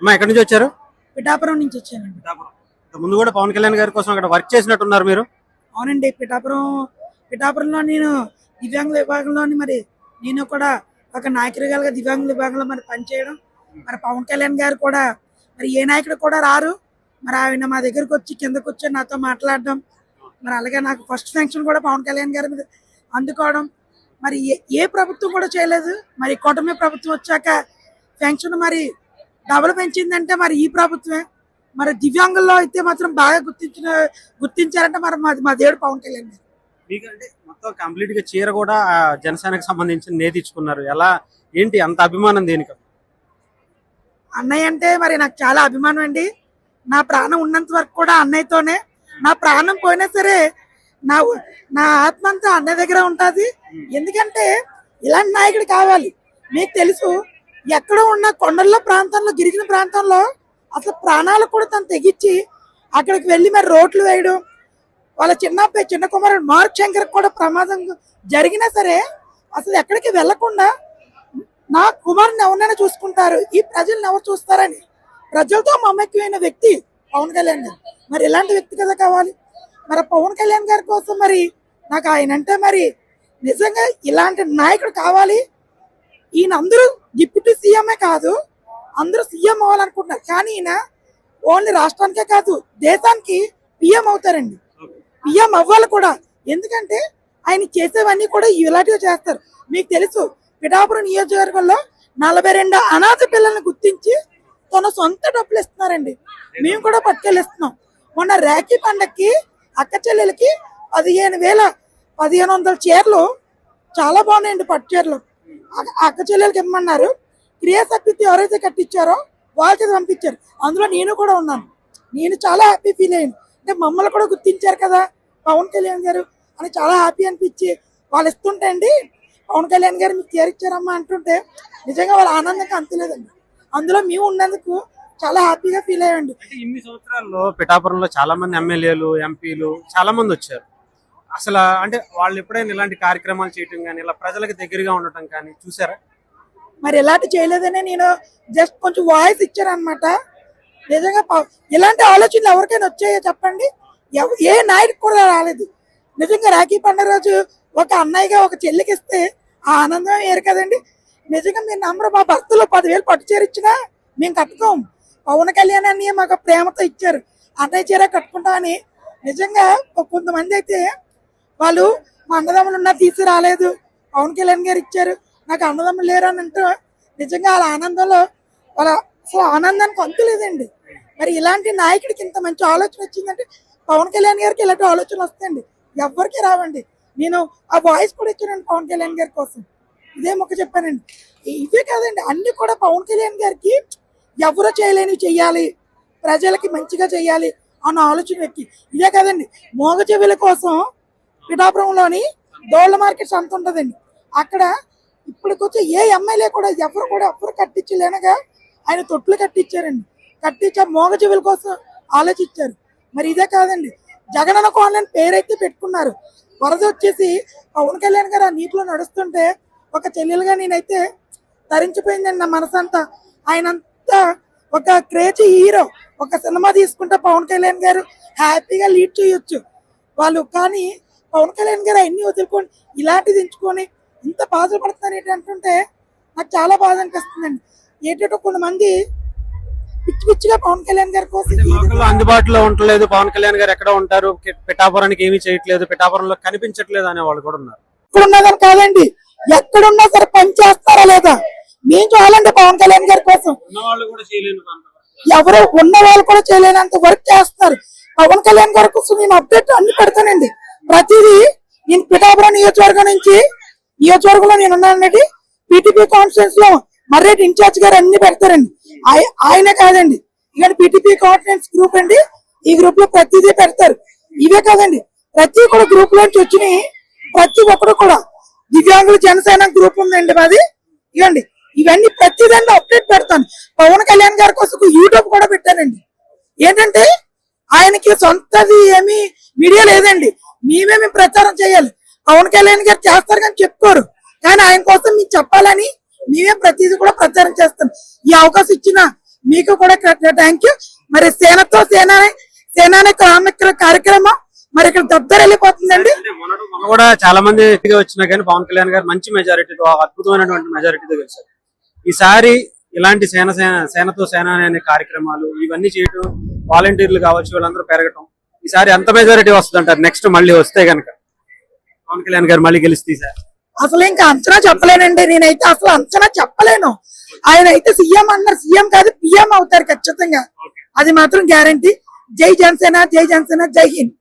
అమ్మా ఎక్కడి నుంచి వచ్చారు? పిఠాపురం నుంచి వచ్చానండి. పిఠాపురం. ముందు కూడా పవన్ కళ్యాణ్ గారి కోసం అక్కడ వర్క్ చేసినట్టున్నారు మీరు. అవునండి. పిఠాపురంలో నేను దివ్యాంగుల విభాగంలోని నేను కూడా ఒక నాయకుడిగా దివ్యాంగుల విభాగంలో పనిచేయడం. పవన్ కళ్యాణ్ గారు కూడా ఏ నాయకుడు కూడా రారు. ఆయన మా దగ్గరకు వచ్చి కిందకు వచ్చి నాతో మాట్లాడడం, అలాగే నాకు ఫస్ట్ శాంక్షన్ కూడా పవన్ కళ్యాణ్ గారి మీద అందుకోవడం ఏ ప్రభుత్వం కూడా చేయలేదు. కూటమి ప్రభుత్వం వచ్చాక శాంక్షన్ డబుల్ పెంచిందంటే ఈ ప్రభుత్వమే. దివ్యాంగుల్లో అయితే మాత్రం బాగా గుర్తించారంటే మా దేవుడు పవన్ కళ్యాణ్ గారు. మీకంటే మొత్తం కంప్లీట్ గా చీర కూడా జనసేనకు సంబంధించిన నేతిచ్చుకున్నారు. ఎలా ఏంటి అంత అభిమానం దేనికి? అన్నయ్య అంటే నాకు చాలా అభిమానం అండి. నా ప్రాణం ఉన్నంత వరకు కూడా అన్నయ్యతోనే. నా ప్రాణం పోయినా సరే నా ఆత్మ అంతా అన్నయ్య దగ్గర ఉంటుంది. ఎందుకంటే ఇలాంటి నాయకుడు కావాలి. మీకు తెలుసు, ఎక్కడో ఉన్న కొండల్లో ప్రాంతంలో, గిరిజన ప్రాంతంలో అసలు ప్రాణాలు కూడా తను తెగించి అక్కడికి వెళ్ళి రోడ్లు వేయడం, వాళ్ళ చిన్న కుమారుడు మార్క్ శంకర్ కూడా ప్రమాదం జరిగినా సరే అసలు ఎక్కడికి వెళ్లకుండా నా కుమారుని ఎవరైనా చూసుకుంటారు, ఈ ప్రజలను ఎవరు చూస్తారని ప్రజలతో మమేకమైన వ్యక్తి పవన్ కళ్యాణ్ గారు. ఇలాంటి వ్యక్తి కదా కావాలి. పవన్ కళ్యాణ్ గారి కోసం నాకు ఆయన అంటే నిజంగా ఇలాంటి నాయకుడు కావాలి. ఈయన అందరూ డిప్యూటీ సీఎంఏ కాదు, అందరూ సీఎం అవ్వాలనుకుంటున్నారు. కానీ ఈయన ఓన్లీ రాష్ట్రానికే కాదు దేశానికి పిఎం అవుతారండి. పిఎం అవ్వాలి కూడా. ఎందుకంటే ఆయన చేసేవన్నీ కూడా ఇలాంటివి చేస్తారు. మీకు తెలుసు, పిఠాపురం నియోజకవర్గంలో 42 అనాథ పిల్లల్ని గుర్తించి తన సొంత డబ్బులు ఇస్తున్నారండి. మేము కూడా పట్టుకెళ్ళిస్తున్నాం. మొన్న రాఖీ పండక్కి అక్క చెల్లెలకి 15,000 చీరలు చాలా బాగున్నాయండి. పట్టు చీరలు అక్క చెల్లెలకి ఇమ్మన్నారు. క్రియాశక్తి ఎవరైతే కట్టించారో వాళ్ళకి పంపించారు. అందులో నేను కూడా ఉన్నాను. నేను చాలా హ్యాపీ ఫీల్ అయ్యాను. అంటే మమ్మల్ని కూడా గుర్తించారు కదా పవన్ కళ్యాణ్ గారు అని చాలా హ్యాపీ అనిపించి వాళ్ళు ఇస్తుంటే అండి, పవన్ కళ్యాణ్ గారు మీకు చేరిచ్చారమ్మా అంటుంటే నిజంగా వాళ్ళ ఆనందంగా అంతలేదండి. అందులో మేము ఉన్నందుకు చాలా హ్యాపీగా ఫీల్ అయ్యండి. ఇన్ని సంవత్సరాల్లో పిఠాపురంలో చాలా మంది ఎమ్మెల్యేలు, ఎంపీలు చాలా మంది వచ్చారు. అసలు అంటే వాళ్ళు ఎప్పుడైనా ఇలాంటి కార్యక్రమాలు చేయటం కానీ, ఇలా ప్రజలకు దగ్గరగా ఉండటం కానీ చూసారా? ఇలాంటి చేయలేదనే నేను జస్ట్ కొంచెం వాయిస్ ఇచ్చారనమాట. నిజంగా ఇలాంటి ఆలోచనలు ఎవరికైనా వచ్చాయో చెప్పండి. ఏ నాయకుడు కూడా రాలేదు. నిజంగా రాఖీ పండుగ రోజు ఒక అన్నయ్యగా ఒక చెల్లికి ఇస్తే ఆ ఆనందం వేరు కదండి. నిజంగా మీరు నమ్మరు, మా భర్తలో 10,000 పట్టు చీర ఇచ్చినా మేము కట్టుకోము. పవన్ కళ్యాణ్ అన్నయ్య మాకు ప్రేమతో ఇచ్చారు, అన్నయ్య చీర కట్టుకుంటామని. నిజంగా కొంతమంది అయితే వాళ్ళు మా అన్నదమ్ములు ఉన్నా తీసి రాలేదు, పవన్ కళ్యాణ్ గారు ఇచ్చారు, నాకు అన్నదమ్ములు లేరు అని అంటూ నిజంగా వాళ్ళ ఆనందంలో వాళ్ళ అసలు ఆనందానికి అంతులేదండి. ఇలాంటి నాయకుడికి ఇంత మంచి ఆలోచన వచ్చిందంటే పవన్ కళ్యాణ్ గారికి ఇలాంటి ఆలోచన వస్తాయండి, ఎవరికి రావండి. నేను ఆ వాయిస్ కూడా ఇచ్చానండి పవన్ కళ్యాణ్ గారి కోసం. ఇదే మొక్క చెప్పానండి. ఇవే కాదండి, అన్ని కూడా పవన్ కళ్యాణ్ గారికి ఎవరో చేయలేనివి చెయ్యాలి, ప్రజలకి మంచిగా చెయ్యాలి అన్న ఆలోచన వ్యక్తి. ఇదే కాదండి, మోగ చెవుల కోసం పిఠాపురంలోని దోళ్ల మార్కెట్ సంత ఉంటుందండి. అక్కడ ఇప్పటికొచ్చే ఏ ఎమ్మెల్యే కూడా ఎవరు కట్టించలేనగా ఆయన తొట్లు కట్టించారండి. కట్టించా మోగ చెవుల కోసం ఆలోచించారు. ఇదే కాదండి, జగనన్న కాలనీ పేరైతే పెట్టుకున్నారు. వరద వచ్చేసి పవన్ కళ్యాణ్ గారు ఆ నీటిలో నడుస్తుంటే ఒక చెల్లెలుగా నేనైతే తరించిపోయిందండి నా మనసంతా. ఆయనంతా ఒక క్రేజీ హీరో. ఒక సినిమా తీసుకుంటే పవన్ కళ్యాణ్ గారు హ్యాపీగా లీడ్ చేయొచ్చు వాళ్ళు. కానీ పవన్ కళ్యాణ్ గారు అన్ని వదులుకొని ఇలాంటిది ఎంచుకొని ఇంత బాధపడుతున్నారు ఏంటంటుంటే నాకు చాలా బాధ అనిపిస్తుందండి. ఏంటంటే కొంతమంది పిచ్చిగా పవన్ కళ్యాణ్ గారి కోసం అందుబాటులో ఉండలేదు, పవన్ కళ్యాణ్ గారు ఎక్కడ ఉంటారు, పిఠాపురానికి ఏమీ చేయట్లేదు, పిఠాపురంలో కనిపించట్లేదు అనే వాళ్ళు కూడా ఉన్నారు. ఇక్కడ ఉన్నదని కాదండి, ఎక్కడున్నా సరే పని చేస్తారా లేదా మేము చూడాలంటే పవన్ కళ్యాణ్ గారి కోసం. ఎవరు ఉన్న వాళ్ళు కూడా చేయలేనంత వర్క్ చేస్తున్నారు. పవన్ కళ్యాణ్ గారి కోసం నేను అప్డేట్ అన్ని పెడతానండి. ప్రతిదీ నేను పిఠాపురం నియోజకవర్గంలో నేను ఉన్నానండి. పీటీపీ కాన్ఫరెన్స్ లో మర్రెడ్డి ఇన్ఛార్జ్ గారు అన్ని పెడతారండి. ఆయనే కాదండి, ఇక్కడ పీటీపీ కాన్ఫరెన్స్ గ్రూప్ అండి, ఈ గ్రూప్ లో ప్రతిదీ పెడతారు. ఇవే కాదండి, ప్రతి కూడా గ్రూప్ లోంచి వచ్చినాయి. ప్రతి ఒక్కరు కూడా దివ్యాంగుల జనసేన గ్రూప్ ఉందండి మాది. ఇవ్వండి, ఇవన్నీ ప్రతిదాన్ని అప్డేట్ పెడతాను. పవన్ కళ్యాణ్ గారి కోసం యూట్యూబ్ కూడా పెట్టానండి. ఏంటంటే ఆయనకి సొంతది ఏమి మీడియా లేదండి, మేము ప్రచారం చేయాలి. పవన్ కళ్యాణ్ గారు చేస్తారు కానీ చెప్పుకోరు, కానీ ఆయన కోసం మీకు చెప్పాలని మేమే ప్రతిదీ కూడా ప్రచారం చేస్తాం. ఈ అవకాశం ఇచ్చిన మీకు కూడా థ్యాంక్ యూ. మరి సేనతో సేనాని కార్యక్రమం మరి ఇక్కడ దద్దరు వెళ్ళిపోతుందండి. అంటే మొన్న కూడా చాలా మంది వచ్చినా కానీ పవన్ కళ్యాణ్ గారు మంచి మెజారిటీతో, అద్భుతమైనటువంటి మెజారిటీతో గెలిచారు. ఈసారి ఇలాంటి సేనతో సేన అనే కార్యక్రమాలు ఇవన్నీ చేయటం, వాలంటీర్లు కావచ్చు వీళ్ళందరూ పెరగటం, ఈసారి ఎంత మెజారిటీ వస్తుంది అంటారు నెక్స్ట్ మళ్ళీ వస్తే కనుక పవన్ కళ్యాణ్ గారు మళ్ళీ గెలిస్తే? సార్ అసలు ఇంకా అంచనా చెప్పలేనండి. నేనైతే అసలు అంచనా చెప్పలేను. ఆయన అయితే సీఎం అన్నారు, సీఎం కాదు పిఎం అవుతారు ఖచ్చితంగా, అది మాత్రం గ్యారంటీ. జై జనసేన, జై జనసేన, జై హింద్.